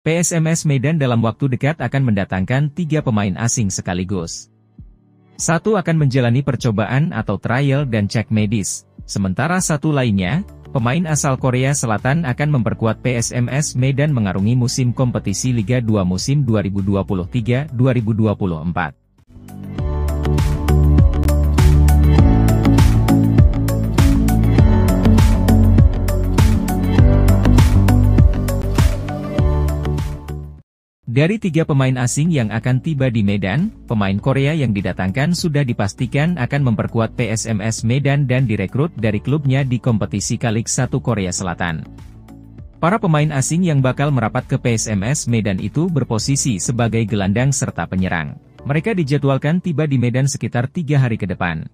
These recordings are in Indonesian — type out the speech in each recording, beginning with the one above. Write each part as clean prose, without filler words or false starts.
PSMS Medan dalam waktu dekat akan mendatangkan 3 pemain asing sekaligus. Satu akan menjalani percobaan atau trial dan cek medis, sementara satu lainnya, pemain asal Korea Selatan akan memperkuat PSMS Medan mengarungi musim kompetisi Liga 2 musim 2023-2024. Dari 3 pemain asing yang akan tiba di Medan, pemain Korea yang didatangkan sudah dipastikan akan memperkuat PSMS Medan dan direkrut dari klubnya di kompetisi K-League 1 Korea Selatan. Para pemain asing yang bakal merapat ke PSMS Medan itu berposisi sebagai gelandang serta penyerang. Mereka dijadwalkan tiba di Medan sekitar 3 hari ke depan.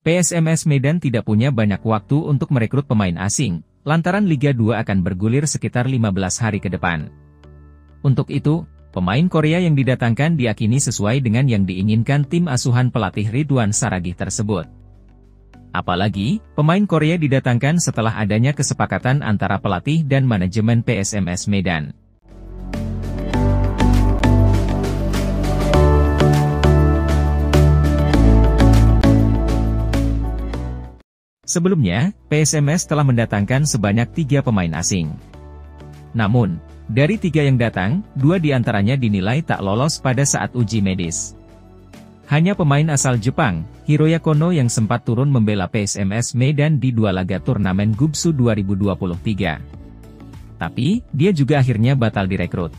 PSMS Medan tidak punya banyak waktu untuk merekrut pemain asing, lantaran Liga 2 akan bergulir sekitar 15 hari ke depan. Untuk itu, pemain Korea yang didatangkan diyakini sesuai dengan yang diinginkan tim asuhan pelatih Ridwan Saragih tersebut. Apalagi, pemain Korea didatangkan setelah adanya kesepakatan antara pelatih dan manajemen PSMS Medan. Sebelumnya, PSMS telah mendatangkan sebanyak 3 pemain asing. Namun, dari 3 yang datang, 2 diantaranya dinilai tak lolos pada saat uji medis. Hanya pemain asal Jepang, Hiroya Kono yang sempat turun membela PSMS Medan di 2 laga turnamen Gubsu 2023. Tapi, dia juga akhirnya batal direkrut.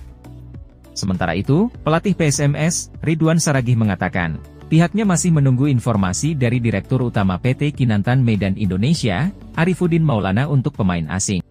Sementara itu, pelatih PSMS, Ridwan Saragih mengatakan, pihaknya masih menunggu informasi dari Direktur Utama PT Kinantan Medan Indonesia, Arifuddin Maulana untuk pemain asing.